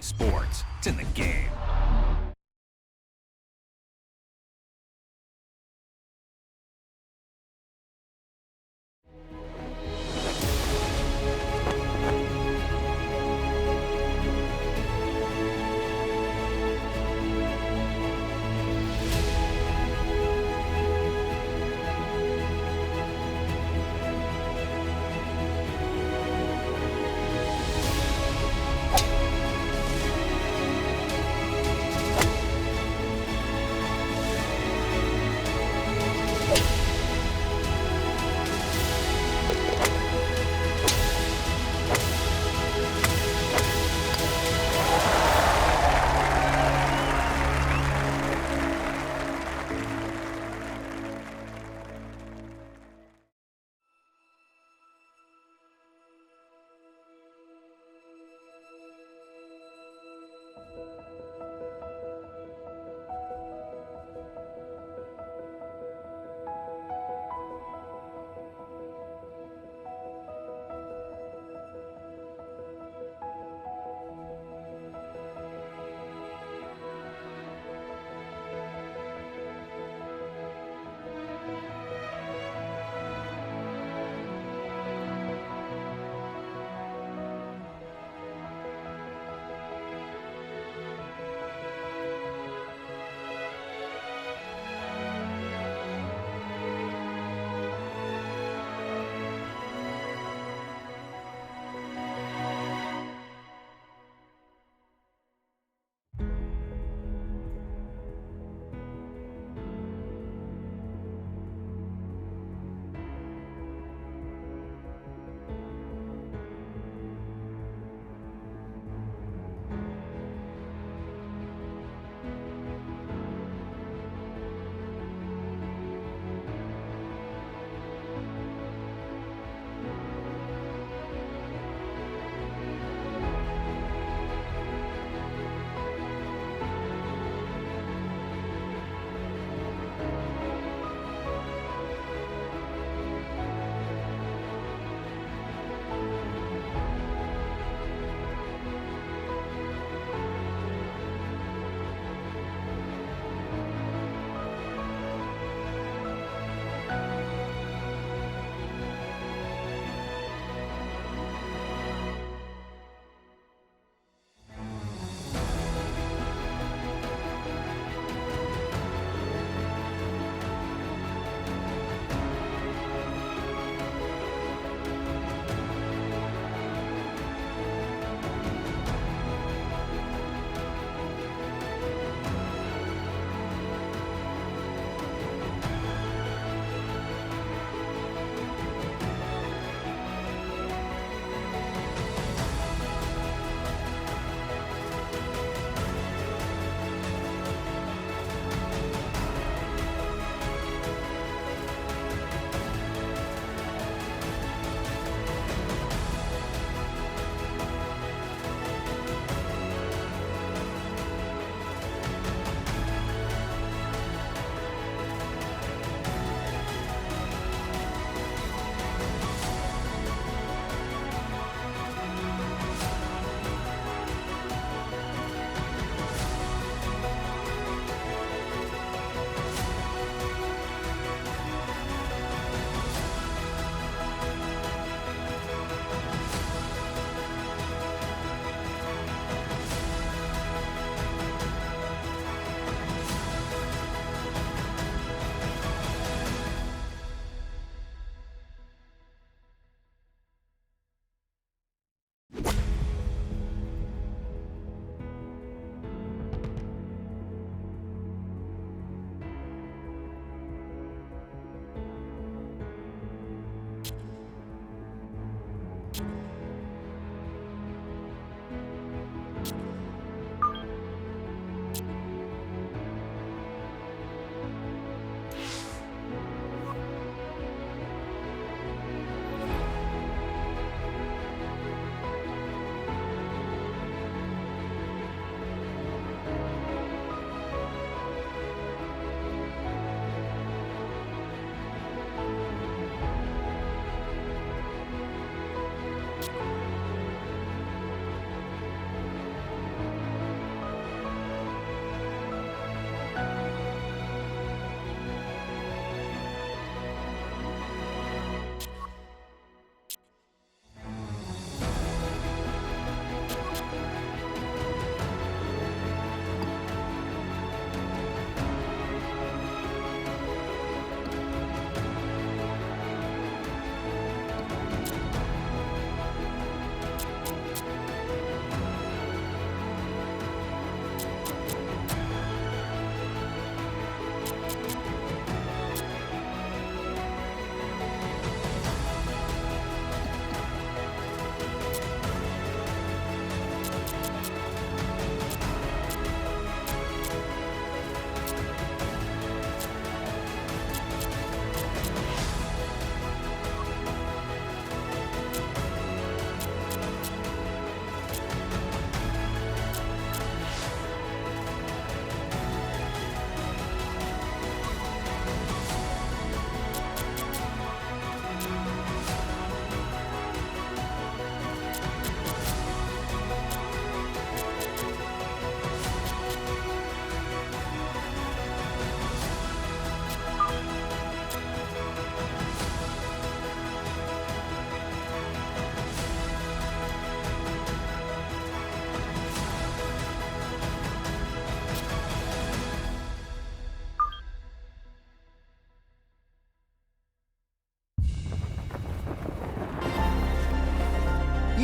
sports. It's in the game.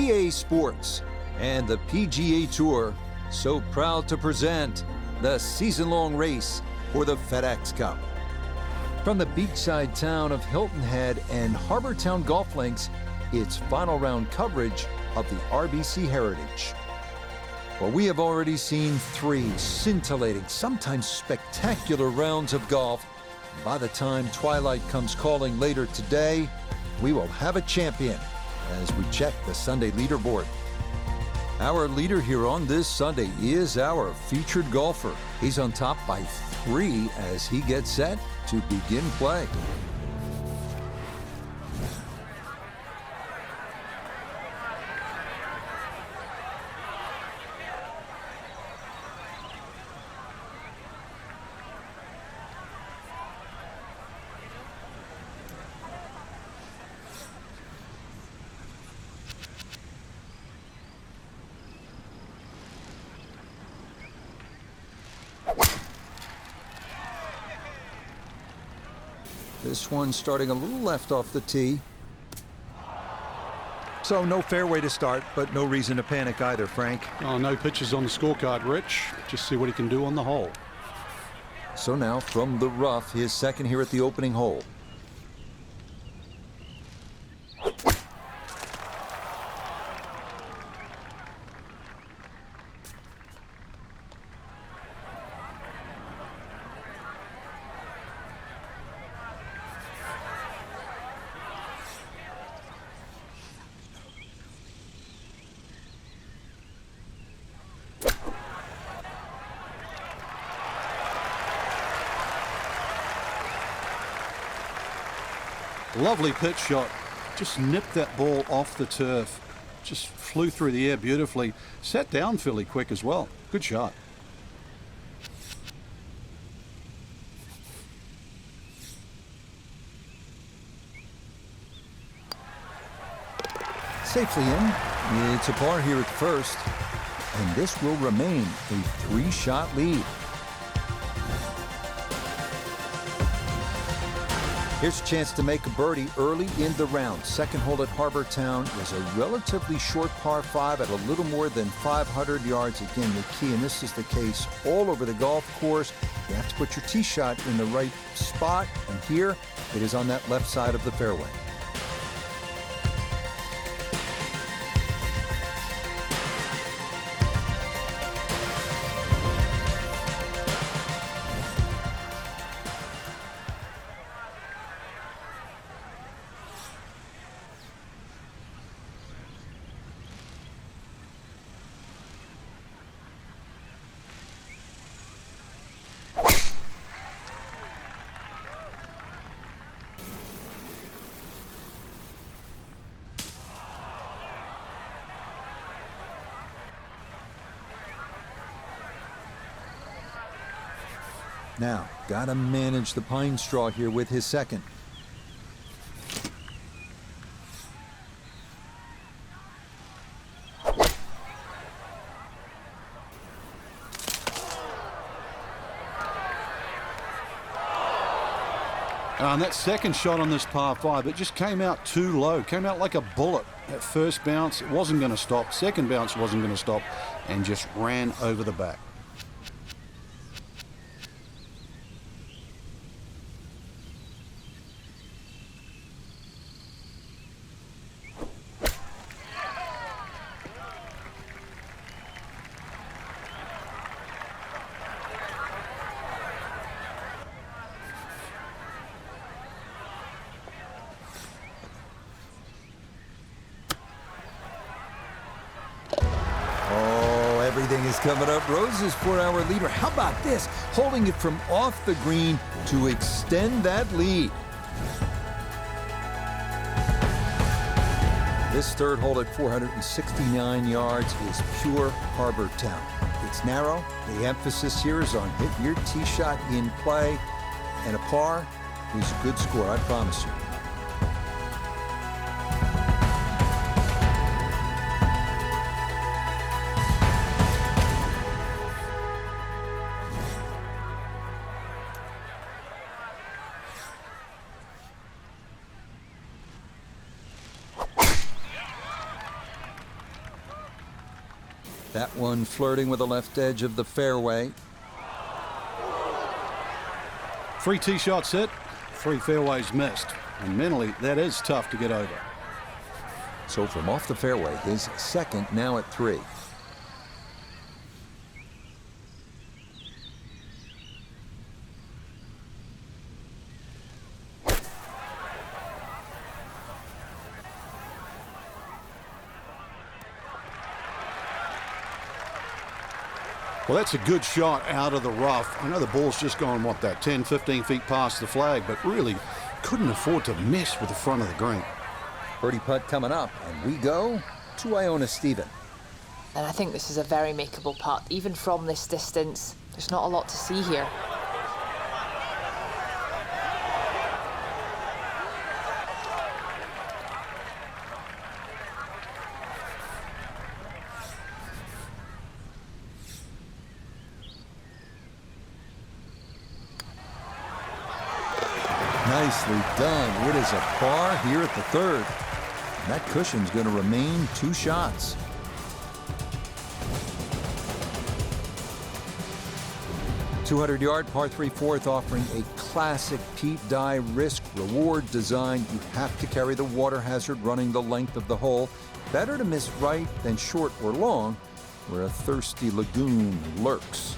EA Sports and the PGA Tour so proud to present the season-long race for the FedEx Cup. From the beachside town of Hilton Head and Harbour Town Golf Links, it's final round coverage of the RBC Heritage. Well, we have already seen 3 scintillating, sometimes spectacular rounds of golf. By the time twilight comes calling later today, we will have a champion as we check the Sunday leaderboard. Our leader here on this Sunday is our featured golfer. He's on top by 3 as he gets set to begin play. This one starting a little left off the tee. So no fairway to start, but no reason to panic either, Frank. Oh, no pitches on the scorecard, Rich. Just see what he can do on the hole. So now from the rough, his second here at the opening hole. Lovely pitch shot. Just nipped that ball off the turf. Just flew through the air beautifully. Sat down fairly quick as well. Good shot. Safely in. It's a par here at first, and this will remain a 3-shot lead. Here's a chance to make a birdie early in the round. Second hole at Harbour Town is a relatively short par 5 at a little more than 500 yards. Again, the key, and this is the case all over the golf course, you have to put your tee shot in the right spot, and here it is on that left side of the fairway. Now, gotta manage the pine straw here with his second. And that second shot on this par 5, it just came out too low. Came out like a bullet. That first bounce, it wasn't going to stop. Second bounce wasn't going to stop, and just ran over the back. Everything is coming up roses for our leader. How about this? Holding it from off the green to extend that lead. This third hole at 469 yards is pure Harbour Town. It's narrow. The emphasis here is on hit your tee shot in play, and a par is a good score, I promise you. That one flirting with the left edge of the fairway. 3 tee shots hit, 3 fairways missed. And mentally, that is tough to get over. So from off the fairway, his second now at 3. Well, that's a good shot out of the rough. I know the ball's just gone, what, that 10, 15 feet past the flag, but really couldn't afford to mess with the front of the green. Birdie putt coming up, and we go to Iona Stephen. And I think this is a very makeable putt, even from this distance. There's not a lot to see here. Nicely done. It is a par here at the 3rd. And that cushion's going to remain 2 shots. .200-yard par 3 4th, offering a classic Pete Dye risk-reward design. You have to carry the water hazard running the length of the hole. Better to miss right than short or long, where a thirsty lagoon lurks.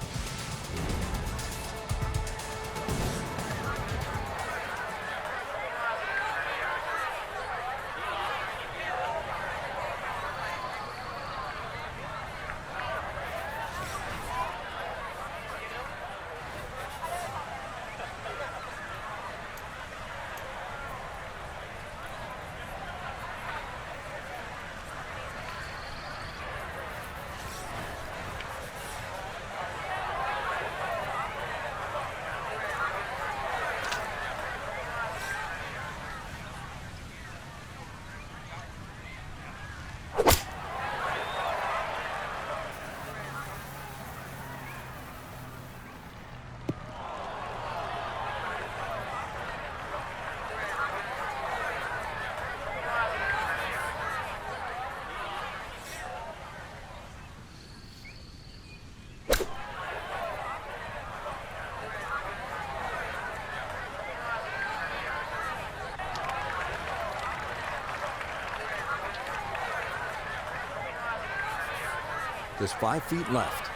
Just 5 feet left.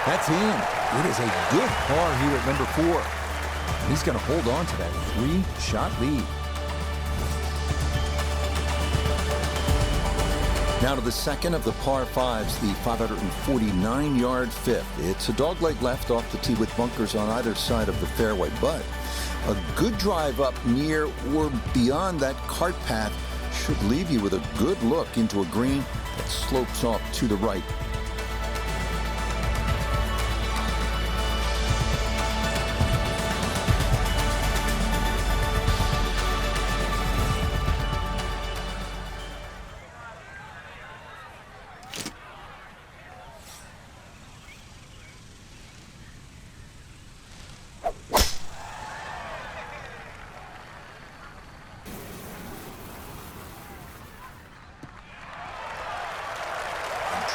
That's in. It is a good par here at number 4. He's going to hold on to that 3-shot lead. Now to the second of the par 5s, the 549-yard 5th. It's a dogleg left off the tee with bunkers on either side of the fairway, but a good drive up near or beyond that cart path should leave you with a good look into a green that slopes off to the right.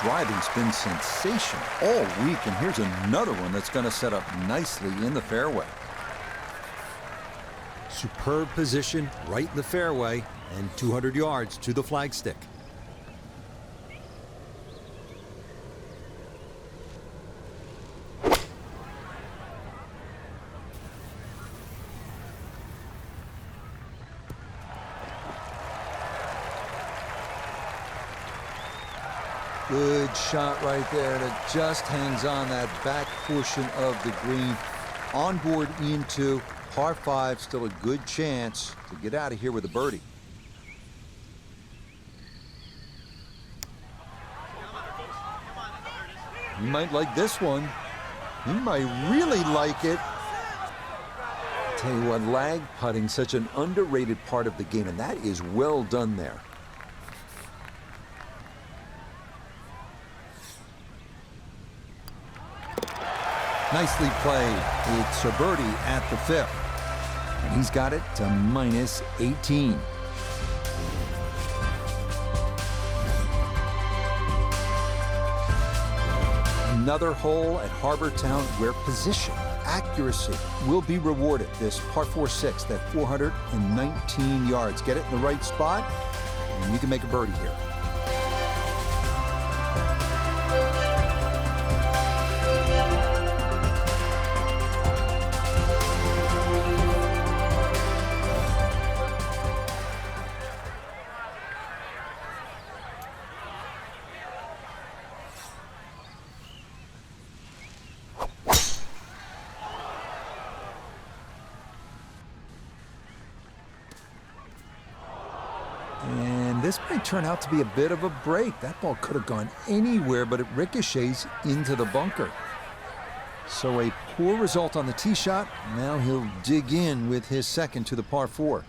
Driving's been sensational all week, and here's another one that's going to set up nicely in the fairway. Superb position right in the fairway and 200 yards to the flagstick. Good shot right there that just hangs on that back portion of the green. On board into par 5, still a good chance to get out of here with a birdie. You might like this one. You might really like it. Tell you what, lag putting, such an underrated part of the game, and that is well done there. Nicely played. It's a birdie at the 5th. and he's got it to minus 18. Another hole at Harbour Town where position, accuracy will be rewarded. This par 4-6 at 419 yards. Get it in the right spot, and you can make a birdie here. And this might turn out to be a bit of a break. That ball could have gone anywhere, but it ricochets into the bunker. So a poor result on the tee shot. Now he'll dig in with his second to the par 4.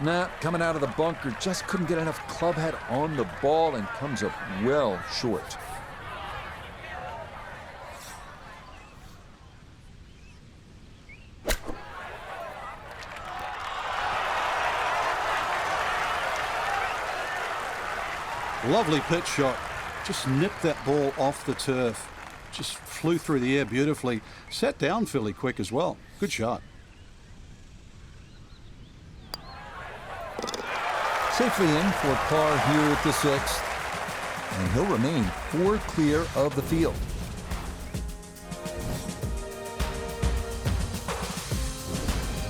Nah, coming out of the bunker, just couldn't get enough club head on the ball and comes up well short. Lovely pitch shot. Just nipped that ball off the turf. Just flew through the air beautifully. Sat down fairly quick as well. Good shot. Safely in for par here at the 6th. And he'll remain 4 clear of the field.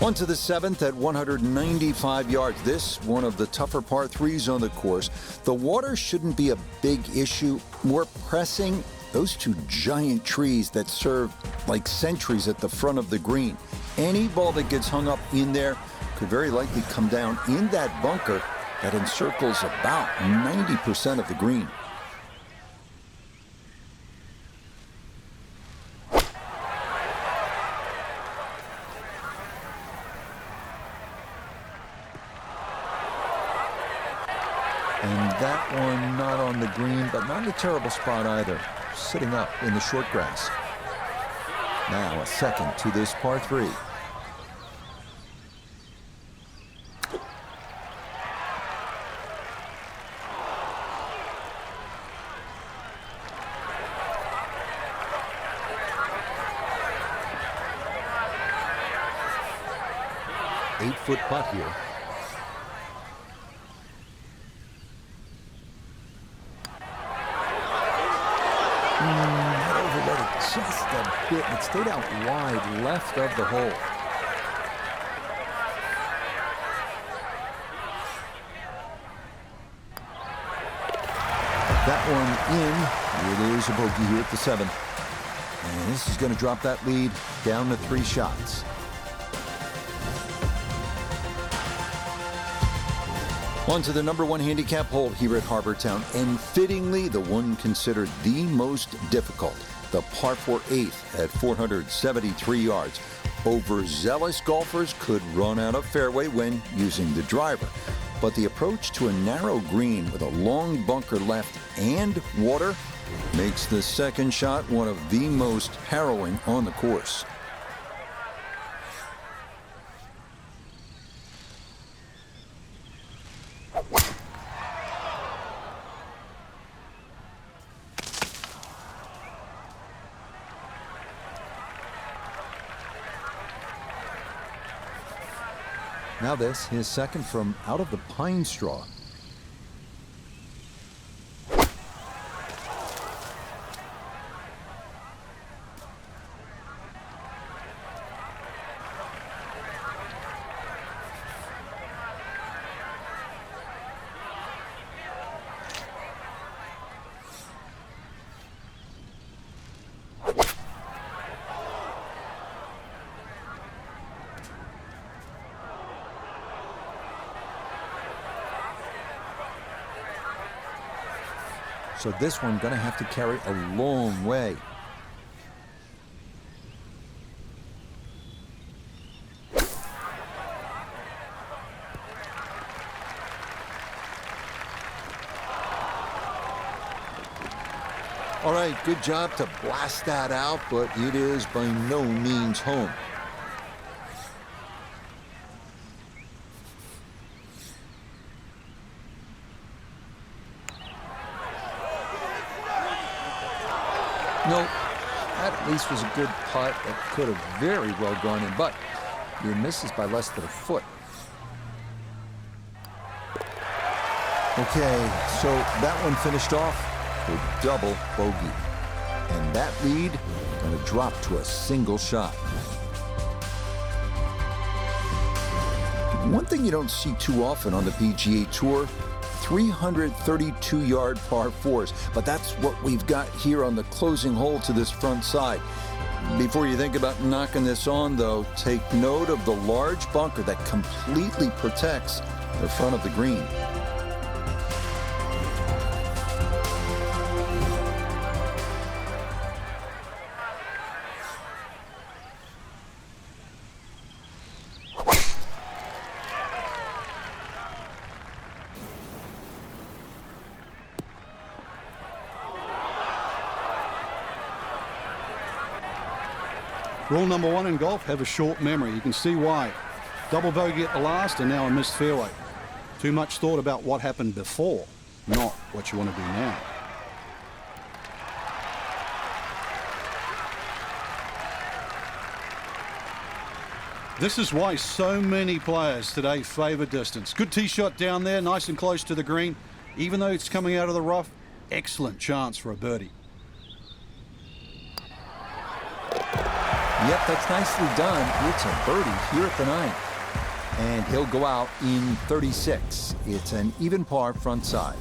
On to the 7th at 195 yards. This one of the tougher par 3s on the course. The water shouldn't be a big issue. More pressing, those 2 giant trees that serve like sentries at the front of the green. Any ball that gets hung up in there could very likely come down in that bunker that encircles about 90% of the green. And that one not on the green, but not in a terrible spot either. Sitting up in the short grass. Now a second to this par 3. Eight-foot putt here. That overlet it just a bit. It stayed out wide left of the hole. That one in. It is a bogey here at the 7th. And this is going to drop that lead down to 3 shots. On to the number 1 handicap hole here at Harbour Town, and fittingly the one considered the most difficult, the par 4/8 at 473 yards. Overzealous golfers could run out of fairway when using the driver, but the approach to a narrow green with a long bunker left and water makes the second shot one of the most harrowing on the course. Now this, his second from out of the pine straw. So this one going to have to carry a long way. All right, good job to blast that out, but it is by no means home. No, that at least was a good putt that could have very well gone in, but he misses by less than a foot. Okay, so that one finished off with double bogey. And that lead going to drop to a single shot. One thing you don't see too often on the PGA Tour, 332-yard par fours, but that's what we've got here on the closing hole to this front side. Before you think about knocking this on, though, take note of the large bunker that completely protects the front of the green. Rule number one in golf, have a short memory. You can see why. Double bogey at the last and now a missed fairway. Too much thought about what happened before, not what you want to do now. This is why so many players today favour distance. Good tee shot down there, nice and close to the green. Even though it's coming out of the rough, excellent chance for a birdie. Yep, that's nicely done. It's a birdie here at the 9th. And he'll go out in 36. It's an even par front side.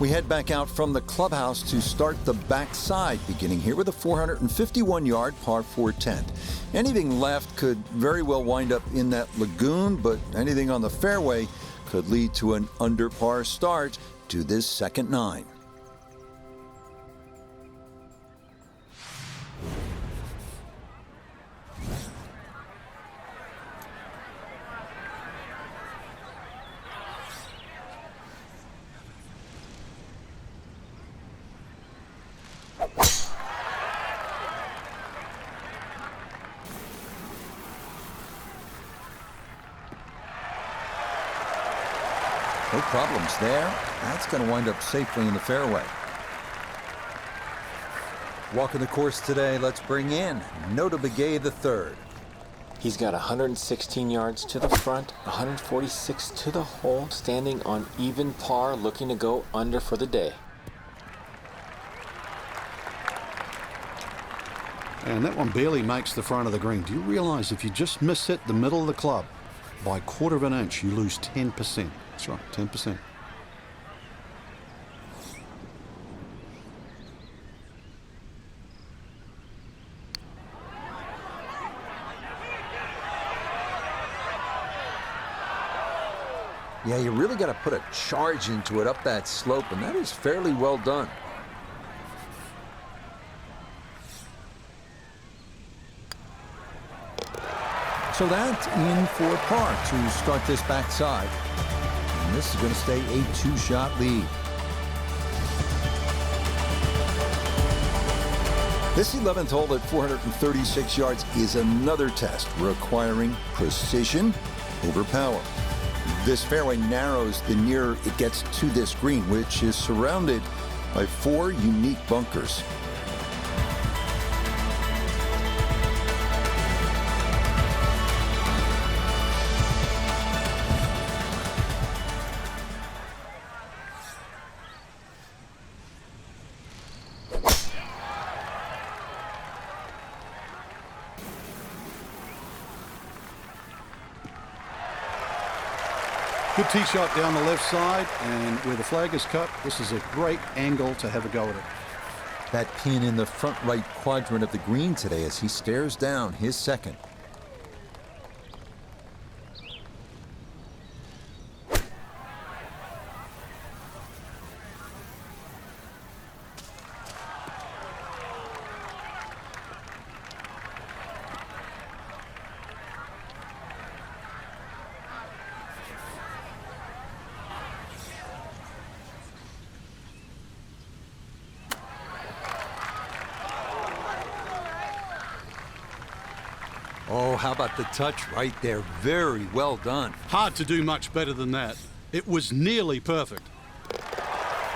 We head back out from the clubhouse to start the backside, beginning here with a 451-yard par 4 10th. Anything left could very well wind up in that lagoon, but anything on the fairway could lead to an under par start to this second 9. No problems there. That's going to wind up safely in the fairway. Walking the course today, let's bring in Nota Begay III. He's got 116 yards to the front, 146 to the hole, standing on even par, looking to go under for the day. And that one barely makes the front of the green. Do you realize if you just miss hit the middle of the club by 1/4 of an inch, you lose 10%? That's right, 10%. Yeah, you really got to put a charge into it up that slope, and that is fairly well done. So that's in for par to start this backside. And this is going to stay a 2-shot lead. This 11th hole at 436 yards is another test requiring precision over power. This fairway narrows the nearer it gets to this green, which is surrounded by 4 unique bunkers. Good tee shot down the left side, and where the flag is cut, this is a great angle to have a go at it. That pin in the front right quadrant of the green today as he stares down his second. Oh, how about the touch right there? Very well done. Hard to do much better than that. It was nearly perfect.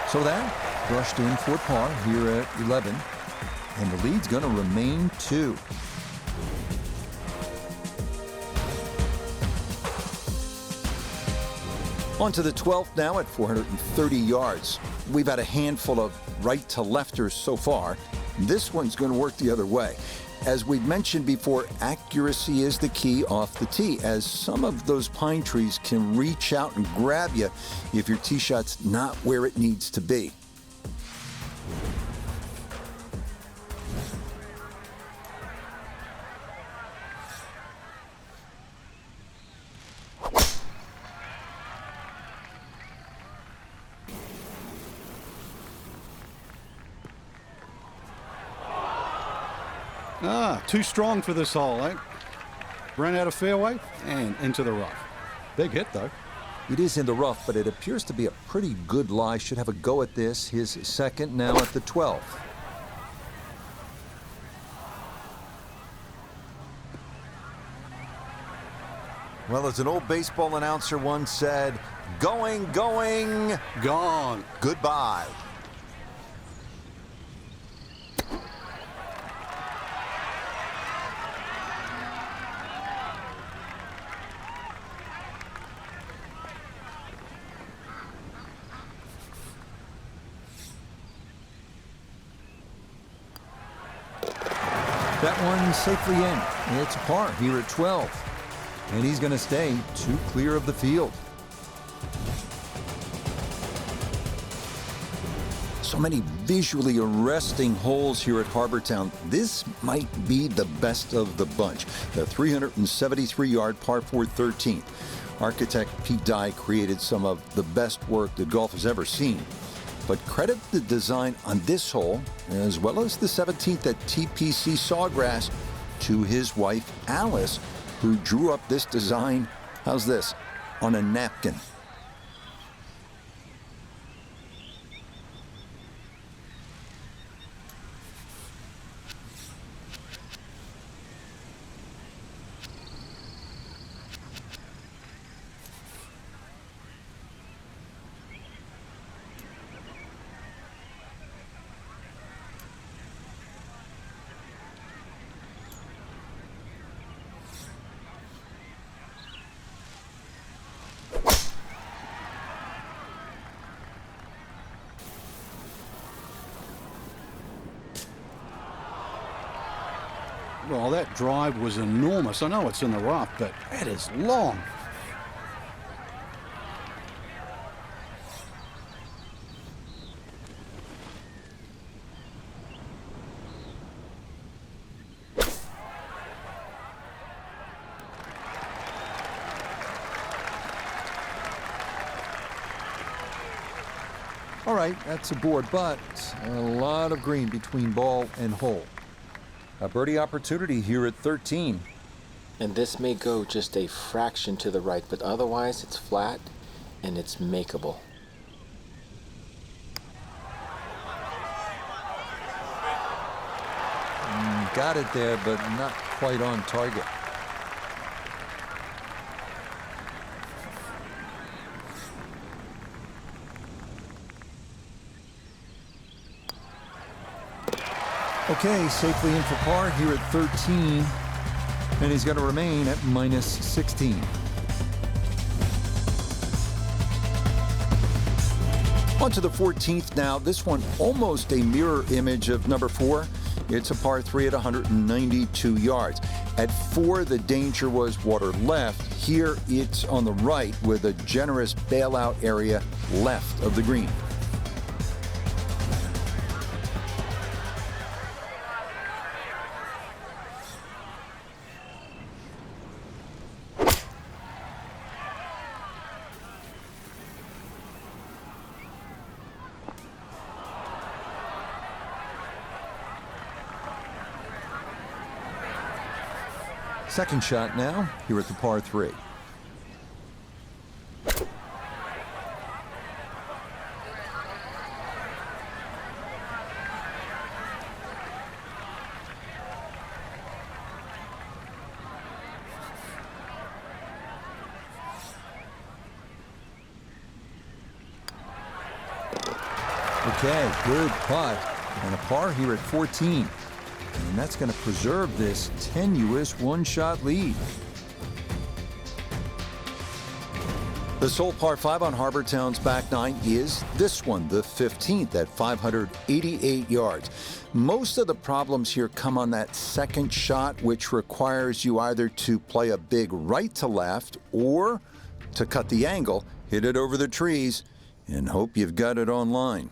So that brushed in for par here at 11, and the lead's going to remain 2. On to the 12th now at 430 yards. We've had a handful of right-to-lefters so far. This one's going to work the other way. As we've mentioned before, accuracy is the key off the tee, as some of those pine trees can reach out and grab you if your tee shot's not where it needs to be. Too strong for this hole, eh? Ran out of fairway and into the rough. Big hit, though. It is in the rough, but it appears to be a pretty good lie. Should have a go at this. His second now at the 12th. Well, as an old baseball announcer once said, going, going, Gone. goodbye. That one safely in. It's a par here at 12. And he's going to stay 2 clear of the field. So many visually arresting holes here at Harbour Town. This might be the best of the bunch. The 373-yard par 4 13th. Architect Pete Dye created some of the best work that golf has ever seen. But credit the design on this hole, as well as the 17th at TPC Sawgrass, to his wife, Alice, who drew up this design, how's this, on a napkin. Well, that drive was enormous. I know it's in the rough, but that is long. All right, that's a board, but a lot of green between ball and hole. A birdie opportunity here at 13. And this may go just a fraction to the right, but otherwise it's flat and it's makeable. Got it there, but not quite on target. Okay, safely in for par here at 13, and he's going to remain at minus 16. On to the 14th now. This one almost a mirror image of number 4. It's a par 3 at 192 yards. At 4, the danger was water left. Here, it's on the right with a generous bailout area left of the green. Second shot now, here at the par 3. Okay, good putt. And a par here at 14. And that's going to preserve this tenuous one-shot lead. The sole par 5 on Harbour Town's back nine is this one, the 15th at 588 yards. Most of the problems here come on that second shot, which requires you either to play a big right to left or to cut the angle, hit it over the trees, and hope you've got it online.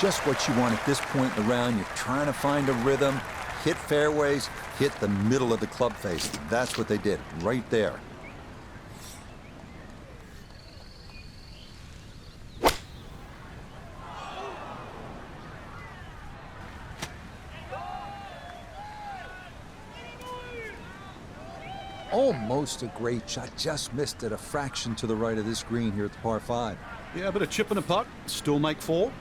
Just what you want at this point in the round. You're trying to find a rhythm, hit fairways, hit the middle of the club face. That's what they did right there. Almost a great shot, just missed it a fraction to the right of this green here at the par 5. Yeah, a bit of chip and a putt, still make 4.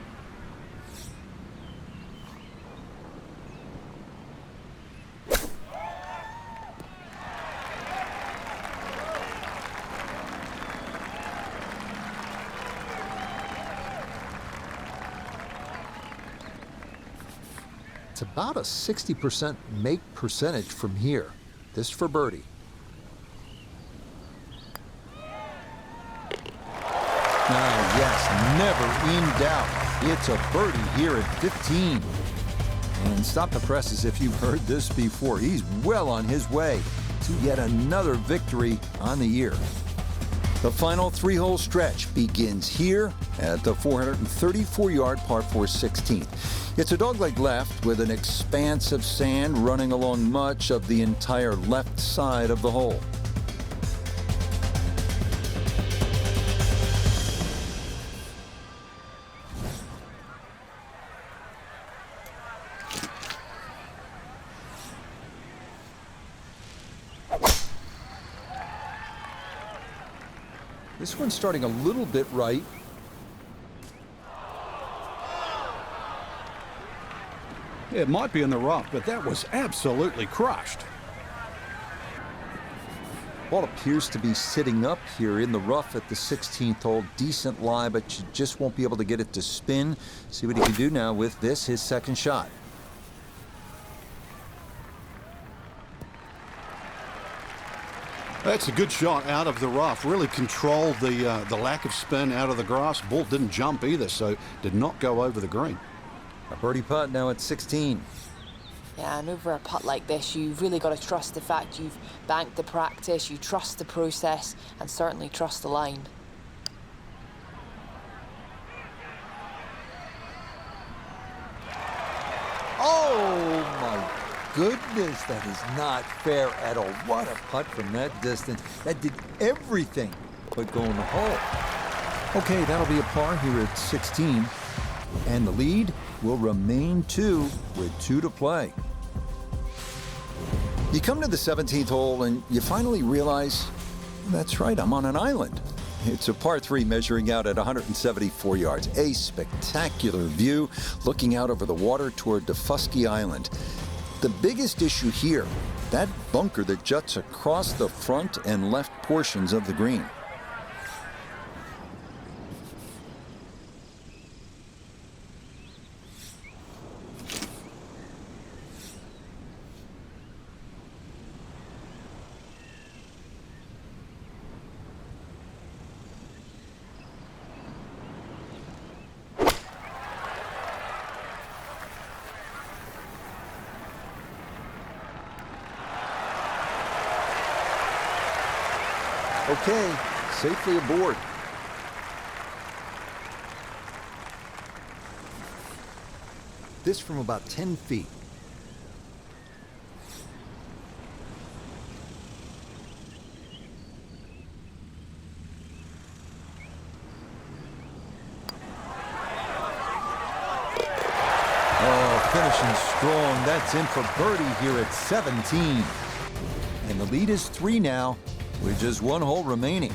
It's about a 60% make percentage from here. This for birdie. Ah, yes, never in doubt. It's a birdie here at 15. And stop the presses if you've heard this before. He's well on his way to yet another victory on the year. The final 3-hole stretch begins here at the 434-yard par 4 16th. It's a dogleg left with an expanse of sand running along much of the entire left side of the hole. This one's starting a little bit right. Yeah, it might be in the rough, but that was absolutely crushed. Ball appears to be sitting up here in the rough at the 16th hole. Decent lie, but you just won't be able to get it to spin. See what he can do now with this, his second shot. That's a good shot out of the rough. Really controlled the lack of spin out of the grass. Ball didn't jump either, so did not go over the green. A birdie putt now at 16. Yeah, and over a putt like this, you've really got to trust the fact you've banked the practice, you trust the process, and certainly trust the line. Oh my goodness, that is not fair at all. What a putt from that distance. That did everything but go in the hole. Okay, that'll be a par here at 16. And the lead will remain 2 with 2 to play. You come to the 17th hole and you finally realize, that's right, I'm on an island. It's a par 3 measuring out at 174 yards. A spectacular view looking out over the water toward Defusky Island. The biggest issue here, that bunker that juts across the front and left portions of the green. Okay, safely aboard. This from about 10 feet. Oh, finishing strong. That's in for birdie here at 17. and the lead is 3 now, with just 1 hole remaining.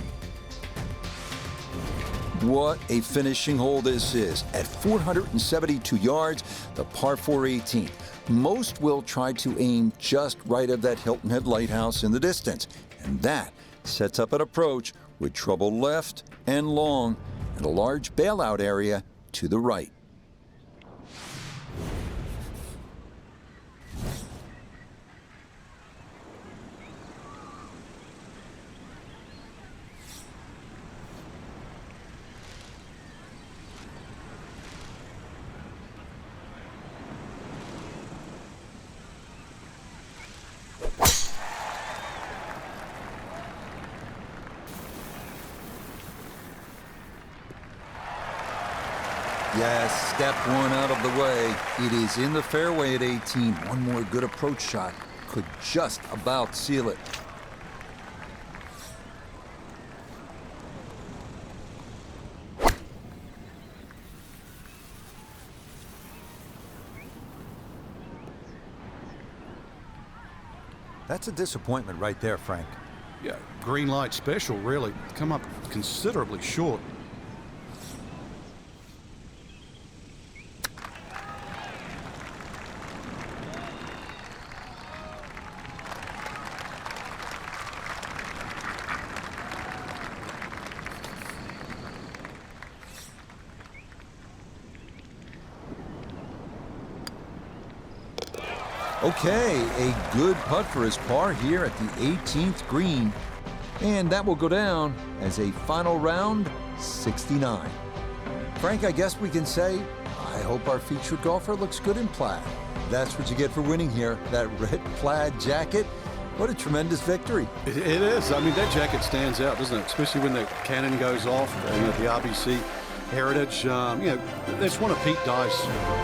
What a finishing hole this is. At 472 yards, the par 4 18th. Most will try to aim just right of that Hilton Head lighthouse in the distance, and that sets up an approach with trouble left and long, and a large bailout area to the right. Yes, step 1 out of the way. It is in the fairway at 18. One more good approach shot could just about seal it. That's a disappointment right there, Frank. Yeah, green light special, really. Come up considerably short. Okay, a good putt for his par here at the 18th green. And that will go down as a final round 69. Frank, I guess we can say, I hope our featured golfer looks good in plaid. That's what you get for winning here, that red plaid jacket. What a tremendous victory. It is. I mean, that jacket stands out, doesn't it? Especially when the cannon goes off and at the RBC Heritage. You know, that's one of Pete Dye's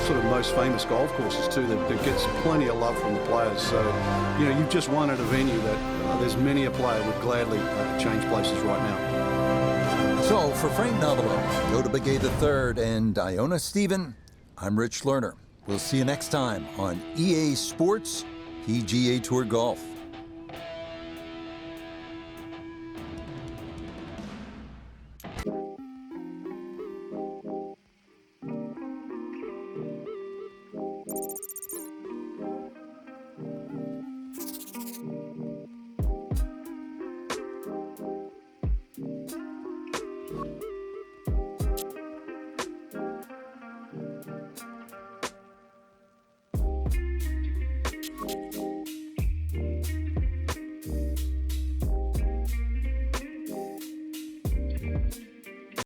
sort of most famous golf courses too that gets plenty of love from the players. So, you know, you've just won at a venue that there's many a player would gladly change places right now. So, for Frank Novello, Joe Begay III, and Iona Stephen, I'm Rich Lerner. We'll see you next time on EA Sports PGA Tour Golf.